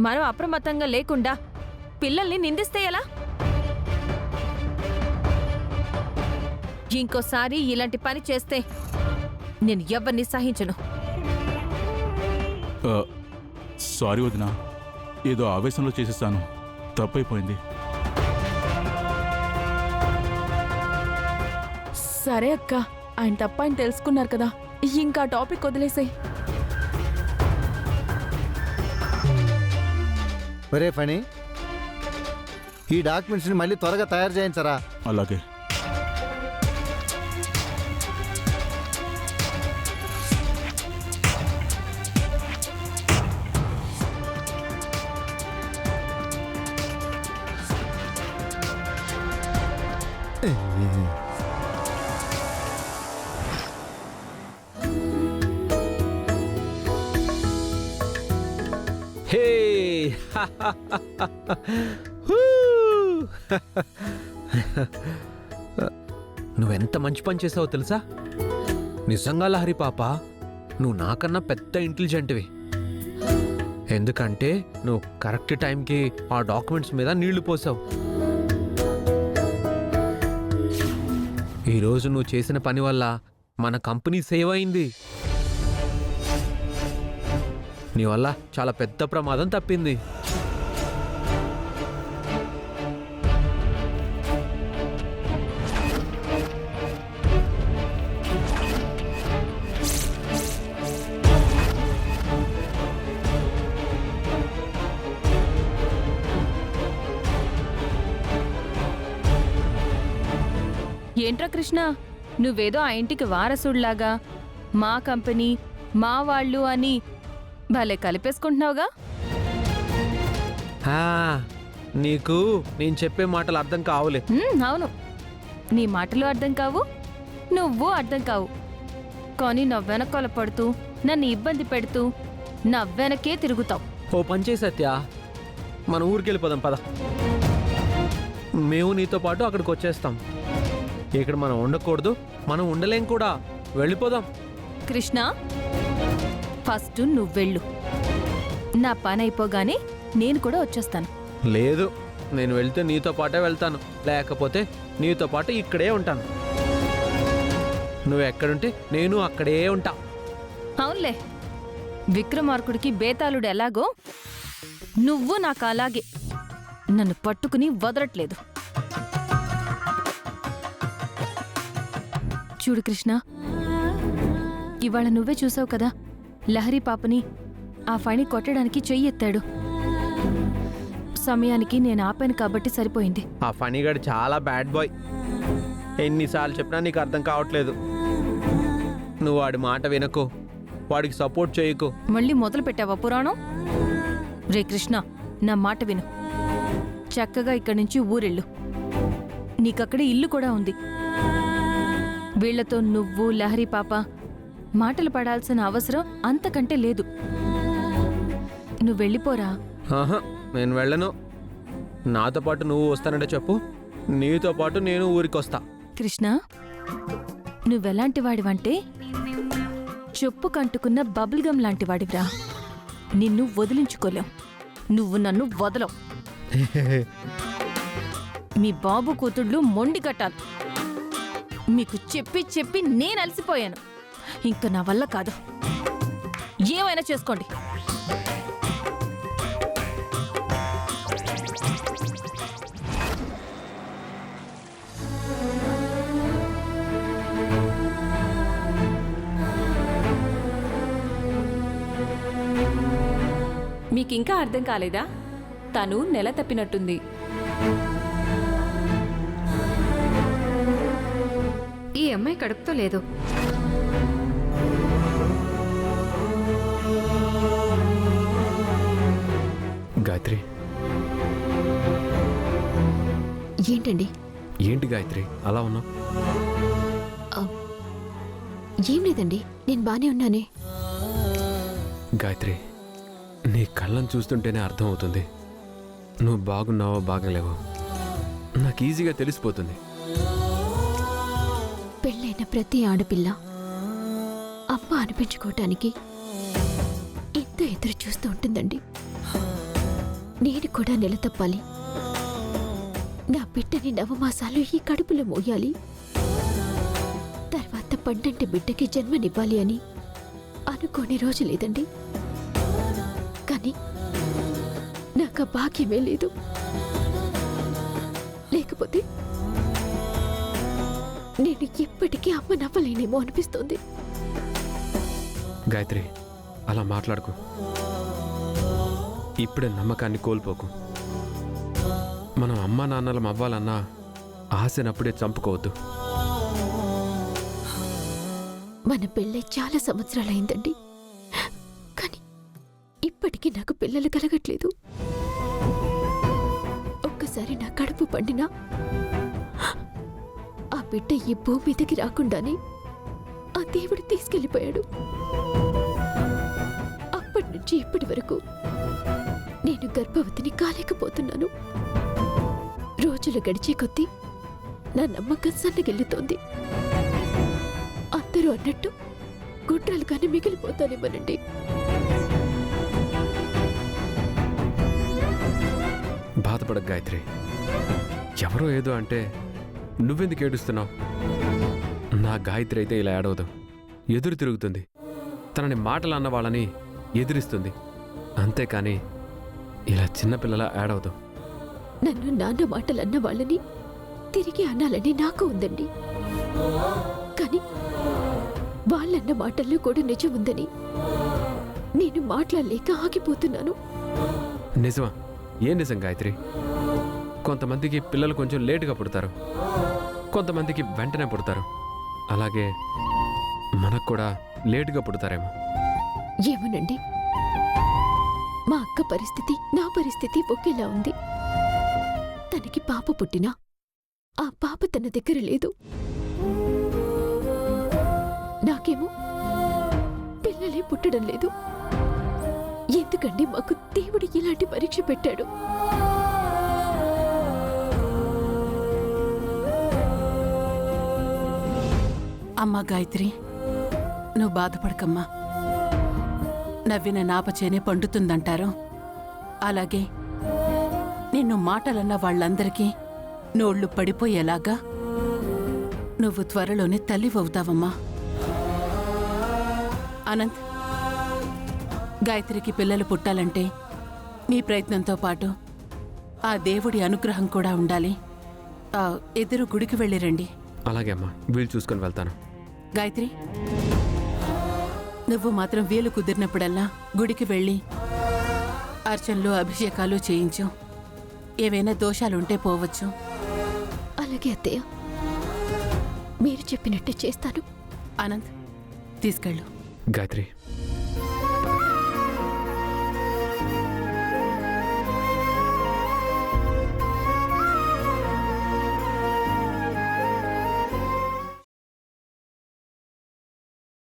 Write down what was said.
మనం అప్రమత్తంగా లేకుండా పిల్లల్ని నిందిస్తే ఎలా? ఇంకోసారి ఇలాంటి పని చేస్తే నేను ఎవరిని సహించను. సారీ వదినా, ఏదో ఆవేశంలో చేసేసాను, తప్పైపోయింది. సరే అక్క, ఆయన తప్ప ఆయన తెలుసుకున్నారు కదా, ఇంకా టాపిక్ వదిలేసాయి. ఒరే ఫణి, ఈ డాక్యుమెంట్స్ని మళ్ళీ త్వరగా తయారు చేయించరా. అలాగే. హే నువ్వెంత మంచి పని చేసావో తెలుసా? నిజంగా లహరి పాప, నువ్వు నాకన్నా పెద్ద ఇంటెలిజెంట్వి. ఎందుకంటే నువ్వు కరెక్ట్ టైంకి ఆ డాక్యుమెంట్స్ మీద నీళ్లు పోసావు. ఈరోజు నువ్వు చేసిన పని వల్ల మన కంపెనీ సేవ్ అయింది. నీ వల్ల చాలా పెద్ద ప్రమాదం తప్పింది. ఏంట్రా కృష్ణ, నువ్వేదో ఆ ఇంటికి వారసుడిలాగా మా కంపెనీ మా వాళ్ళు అని భలే కలిపేసుకుంటున్నావుగా. నీకు నేను చెప్పే మాటలు అర్థం కావులే. అవును, నీ మాటలు అర్థం కావు, నువ్వు అర్థం కావు. కానీ నా వెనకాల పడుతూ నన్ను ఇబ్బంది పెడుతూ నా వెనకే తిరుగుతావు. ఓ పని చేయి సత్య, మన ఊరికి వెళ్ళిపోదాం పద. మేము నీతో పాటు అక్కడికి వచ్చేస్తాం. ఇక్కడ మనం ఉండకూడదు, మనం ఉండలేం కూడా. వెళ్ళిపోదాం. కృష్ణ, ఫస్ట్ నువ్వెళ్ళు. నా పని అయిపోగానే నేను కూడా వచ్చేస్తాను. లేదు, నేను వెళ్తే నీతో పాటే వెళ్తాను, లేకపోతే నీతో పాటు ఇక్కడే ఉంటాను. నువ్వు ఎక్కడుంటే నేను అక్కడే ఉంటా. అవునులే, విక్రమార్కుడికి బేతాళుడు ఎలాగో నువ్వు నాకు అలాగే నన్ను పట్టుకుని వదలట్లేదు. చూడు కృష్ణ, ఇవాళ నువ్వే చూసావు కదా, లహరి పాపని ఆ ఫణి కొట్టడానికి చెయ్యెత్తాడు. సమయానికి నేను ఆపాను కాబట్టి సరిపోయింది. ఆ ఫణిగాడు చాలా బ్యాడ్ బాయ్. ఎన్నిసార్లు చెప్పినా నీకు అర్థం కావట్లేదు. నువ్వు వాడి మాట వినకు, వాడికి సపోర్ట్ చేయకు. మళ్ళీ మొదలు పెట్టావా పురాణం? రే కృష్ణ, నా మాట విను. చక్కగా ఇక్కడి నుంచి ఊరెళ్ళు. నీకక్కడే ఇల్లు కూడా ఉంది. వీళ్లతో నువ్వు లహరి పాప మాటలు పడాల్సిన అవసరం అంతకంటే లేదు. నువ్వు వెళ్ళిపోరా. నేను వెళ్ళను. నాతో పాటు నువ్వు వస్తానంటే చెప్పు, నీతో పాటు నేను ఊరికొస్తా. కృష్ణ, నువ్వెలాంటి వాడివంటే చెప్పు కంటుకున్న బబుల్ గమ్ లాంటి వాడివిరా. నిన్ను వదిలించుకోలేం, నువ్వు నన్ను వదలవు. మీ బాబు కూతుళ్ళు మొండి కట్టాలి. మీకు చెప్పి చెప్పి నేను అలసిపోయాను. ఇంక నా వల్ల కాదు, ఏమైనా చేసుకోండి. మీకింకా అర్థం కాలేదా? తను నెల తప్పినట్టుంది. ఈ అమ్మాయి కడుపుతో లేదు. గాయత్రి, ఏంటండి? ఏంటి గాయత్రి అలా ఉన్నావు? ఏం లేదండి, నేను బానే ఉన్నానే. గాయత్రి, నీ కళ్ళను చూస్తుంటేనే అర్థం అవుతుంది నువ్వు బాగున్నావో బాగలేవో. నాకు ఈజీగా తెలిసిపోతుంది. పెళ్ళైన ప్రతి ఆడపిల్ల అమ్మ అనిపించుకోవటానికి ఇంత ఎదురు చూస్తూ ఉంటుందండి. నేను కూడా నెల తప్పాలి. నా బిడ్డని 9 మాసాలు ఈ కడుపులో మోయాలి. తర్వాత 12 బిడ్డకి జన్మనివ్వాలి అని అనుకోని రోజు లేదండి. కానీ నాకు ఆ భాగ్యమే లేదు. లేకపోతే నేను ఎప్పటికీ అమ్మ నవ్వలేనేమో అనిపిస్తోంది. గాయత్రి, అలా మాట్లాడుకు. ఇప్పుడే నమ్మకాన్ని కోల్పోకు. మనం అమ్మా నాన్నలం అవ్వాలన్నా ఆశనప్పుడే చంపుకోవద్దు. మన పెళ్ళై చాలా సంవత్సరాలైందండి. కానీ ఇప్పటికీ నాకు పిల్లలు కలగట్లేదు. ఒక్కసారి నా కడుపు పండినా ఆ బిడ్డ ఈ భూమి మీదకి రాకుండానే ఆ దేవుడు తీసుకెళ్ళిపోయాడు. అప్పటి నుంచి ఇప్పటి వరకు నేను గర్భవతిని కాలేకపోతున్నాను. రోజులు గడిచే కొద్దీ నా నమ్మకం సన్నగిల్లుతోంది. అందరూ అన్నట్టు గుండ్రాలుగానే మిగిలిపోతానేమోనండి. బాధపడకు గాయత్రి. ఎవరో ఏదో అంటే నువ్వెందుకు ఏడుస్తున్నావు? నా గాయత్రి అయితే ఇలా ఏడవదు. ఎదురు తిరుగుతుంది. తనని మాటలు అన్న వాళ్ళని ఎదిరిస్తుంది. అంతేకాని ఇలా చిన్నపిల్లలా ఏడవదు. నన్ను నాన్న మాటలన్న వాళ్ళని తిరిగి అనాలని నాకు ఉందండి. కానీ వాళ్ళన్న మాటల్లో కూడా నిజం ఉందని నేను మాట్లాడలేక ఆగిపోతున్నాను. నిజమా? ఏం నిజం గాయత్రి? కొంతమందికి పిల్లలు కొంచెం లేటుగా పుడతారు, కొంతమందికి వెంటనే పుడతారు. అలాగే మనకు కూడా లేటుగా పుడతారేమో. ఏమోనండి, మా అక్క పరిస్థితి నా పరిస్థితి ఒకేలా ఉంది. తనకి పాప పుట్టినా ఆ పాప తన దగ్గర లేదు. నాకేమో పిల్లలే పుట్టడం లేదు. ఎందుకండి మాకు దేవుడు ఇలాంటి పరీక్ష పెట్టాడు? అమ్మా గాయత్రి, నువ్వు బాధపడకమ్మా. నవ్విన నాపచేనే పండుతుందంటారు. అలాగే నిన్ను మాటలన్న వాళ్ళందరికీ నోళ్లు పడిపోయేలాగా నువ్వు త్వరలోనే తల్లివవుతావమ్మా. అనంత్, గాయత్రికి పిల్లలు పుట్టాలంటే మీ ప్రయత్నంతో పాటు ఆ దేవుడి అనుగ్రహం కూడా ఉండాలి. ఎదురు గుడికి వెళ్ళి రండి. అలాగే అమ్మా, వీలు చూసుకొని వెళ్తాను. గాయత్రి, నువ్వు మాత్రం వీలు కుదిరినప్పుడల్లా గుడికి వెళ్ళి అర్చనలు అభిషేకాలు చేయించు. ఏవైనా దోషాలుంటే పోవచ్చు. అలాగే అత్తయ్య, మీరు చెప్పినట్టే చేస్తాను. అనంత్, తీసుకెళ్ళు. గాయత్రి,